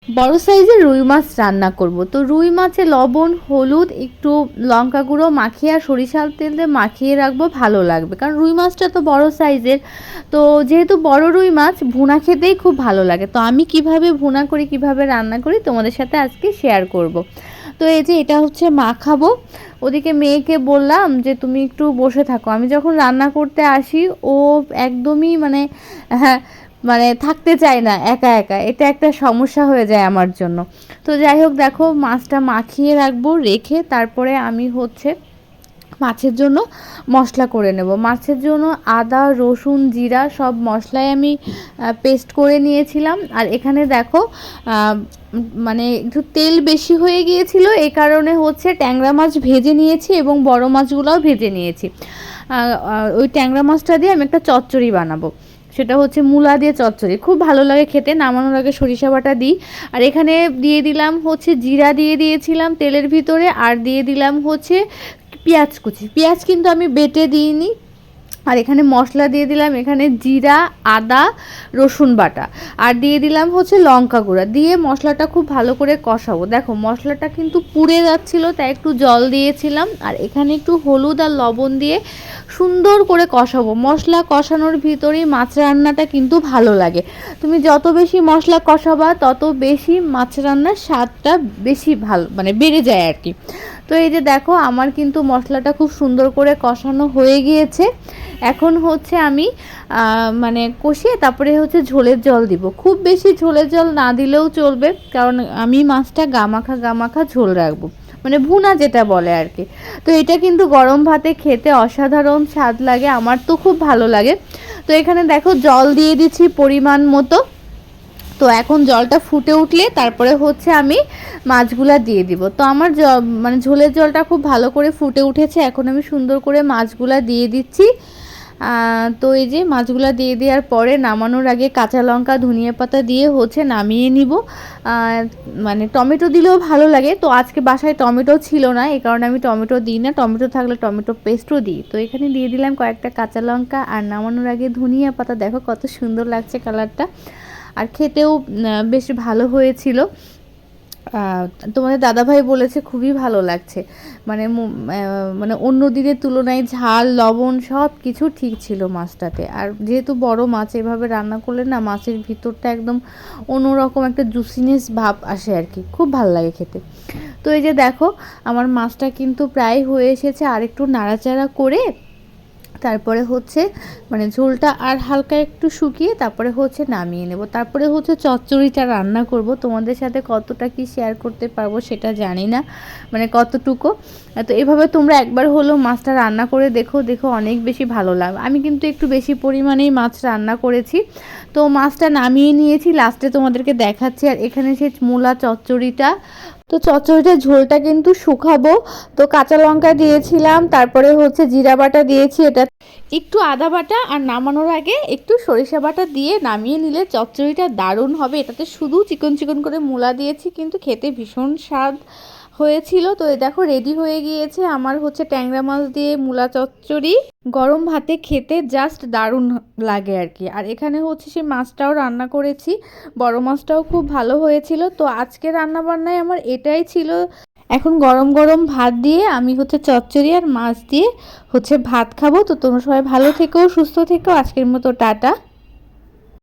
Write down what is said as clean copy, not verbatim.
বড় সাইজের রুই মাছ রান্না করব। তো রুই মাছে লবণ, হলুদ, একটু লঙ্কা গুঁড়ো মাখিয়ে আর সরিষার তেল দিয়ে মাখিয়ে রাখবো, ভালো লাগবে। কারণ রুই মাছটা তো বড় সাইজের, তো যেহেতু বড় রুই মাছ ভুনা খেতেই খুব ভালো লাগে। তো আমি কিভাবে ভুনা করি, কিভাবে রান্না করি তোমাদের সাথে আজকে শেয়ার করব। তো এই যে এটা হচ্ছে মাখাবো। ওদিকে মেয়েকে বললাম যে তুমি একটু বসে থাকো। আমি যখন রান্না করতে আসি ও একদমই হ্যাঁ মানে থাকতে চায় না একা একা, এটা একটা সমস্যা হয়ে যায় আমার জন্য। তো যাই হোক, দেখো মাছটা মাখিয়ে রাখবো, রেখে তারপরে আমি হচ্ছে মাছের জন্য মশলা করে নেব। মাছের জন্য আদা, রসুন, জিরা সব মশলাই আমি পেস্ট করে নিয়েছিলাম। আর এখানে দেখো মানে একটু তেল বেশি হয়ে গিয়েছিল, এই কারণে হচ্ছে ট্যাংরা মাছ ভেজে নিয়েছি এবং বড় মাছগুলোও ভেজে নিয়েছি। ওই ট্যাংরা মাছটা দিয়ে আমি একটা চচ্চড়ি বানাবো, সেটা হচ্ছে মূলা দিয়ে চচ্চড়ি, খুব ভালো লাগে খেতে। নামানোর আগে সরিষা বাটা দিই। আর এখানে দিয়ে দিলাম হচ্ছে জিরা, দিয়ে দিয়েছিলাম তেলের ভিতরে, আর দিয়ে দিলাম হচ্ছে পেঁয়াজ কুচি। পেঁয়াজ কিন্তু আমি বেটে দিইনি। আর এখানে মশলা দিয়ে দিলাম, এখানে জিরা, আদা, রসুন বাটা, আর দিয়ে দিলাম হচ্ছে লঙ্কা গুঁড়া, দিয়ে মশলাটা খুব ভালো করে কষাবো। দেখো মশলাটা কিন্তু পুড়ে যাচ্ছিলো, তাই একটু জল দিয়েছিলাম। আর এখানে একটু হলুদ আর লবণ দিয়ে সুন্দর করে কষাবো। মশলা কষানোর ভিতরেই মাছ রান্নাটা কিন্তু ভালো লাগে। তুমি যত বেশি মশলা কষাবা তত বেশি মাছ রান্নার স্বাদটা বেশি ভালো বেড়ে যায় আর কি। তো এই যে দেখো আমার কিন্তু মশলাটা খুব সুন্দর করে কষানো হয়ে গিয়েছে। এখন হচ্ছে আমি কষিয়ে তারপরে হচ্ছে ঝোলের জল দিব। খুব বেশি ঝোলের জল না দিলেও চলবে, কারণ আমি মাছটা গামাখা ঝোল রাখবো, ভুনা যেটা বলে আর কি। তো এটা কিন্তু গরম ভাতে খেতে অসাধারণ স্বাদ লাগে, আমার তো খুব ভালো লাগে। তো এখানে দেখো জল দিয়ে দিচ্ছি পরিমাণ মতো। তো এখন জলটা ফুটে উঠলে তারপরে হচ্ছে আমি মাছগুলা দিয়ে দিব। তো আমার ঝোলের জলটা খুব ভালো করে ফুটে উঠেছে, এখন আমি সুন্দর করে মাছগুলা দিয়ে দিচ্ছি। তো এই যে মাছগুলা দিয়ে দেওয়ার পরে নামানোর আগে কাঁচা লঙ্কা, ধনিয়া পাতা দিয়ে হচ্ছে নামিয়ে নিব। টমেটো দিলেও ভালো লাগে, তো আজকে বাসায় টমেটো ছিল না, এই কারণে আমি টমেটো দিই না। টমেটো থাকলে টমেটো পেস্টও দিই। তো এখানে দিয়ে দিলাম কয়েকটা কাঁচা লঙ্কা, আর নামানোর আগে ধনিয়া পাতা। দেখো কত সুন্দর লাগছে কালারটা, আর খেতেও বেশ ভালো হয়েছিল। তোমাদের দাদাভাই বলেছে খুবই ভালো লাগছে, অন্য দিনের তুলনায় ঝাল, লবণ সব কিছু ঠিক ছিল মাছটাতে। আর যেহেতু বড় মাছ, এভাবে রান্না করলে না মাছের ভিতরটা একদম অন্যরকম একটা জুসিনেস ভাব আসে আর কি, খুব ভালো লাগে খেতে। তো এই যে দেখো আমার মাছটা কিন্তু প্রায় হয়ে এসেছে, আর একটু নাড়াচাড়া করে তারপরে হচ্ছে ঝোলটা আর হালকা একটু শুকিয়ে তারপরে হচ্ছে নামিয়ে নেব। তারপরে হচ্ছে চচ্চড়িটা রান্না করব। তোমাদের সাথে কতটা কি শেয়ার করতে পারবো সেটা জানি না, কতটুকু। তো এভাবে তোমরা একবার হলো মাছটা রান্না করে দেখো, অনেক বেশি ভালো লাগবে। আমি কিন্তু একটু বেশি পরিমাণেই মাছ রান্না করেছি। তো মাছটা নামিয়ে নিয়েছি, লাস্টে তোমাদেরকে দেখাচ্ছি। আর এখানে সেই মূলা চচ্চড়িটা, তো চচ্চড়িটার ঝোলটা কিন্তু শুকাবো। তো কাঁচা লঙ্কা দিয়েছিলাম, তারপরে হচ্ছে জিরা বাটা দিয়েছি, এটা একটু আদা বাটা, আর নামানোর আগে একটু সরিষা বাটা দিয়ে নামিয়ে নিলে চচ্চড়িটা দারুণ হবে। এটাতে শুধু চিকন চিকন করে মূলা দিয়েছি, কিন্তু খেতে ভীষণ স্বাদ হয়েছিল। তো এই দেখো রেডি হয়ে গিয়েছে আমার হচ্ছে ট্যাংরা মাছ দিয়ে মূলা চচ্চড়ি। গরম ভাতে খেতে জাস্ট দারুণ লাগে আর কি। আর এখানে হচ্ছে সেই মাছটাও রান্না করেছি, বড় মাছটাও খুব ভালো হয়েছিল। তো আজকে রান্না বান্নায় আমার এটাই ছিল। এখন গরম গরম ভাত দিয়ে আমি হচ্ছে চচ্চড়ি আর মাছ দিয়ে হচ্ছে ভাত খাবো। তো তোমরা সবাই ভালো থেকো, সুস্থ থেকো, আজকের মতো টাটা।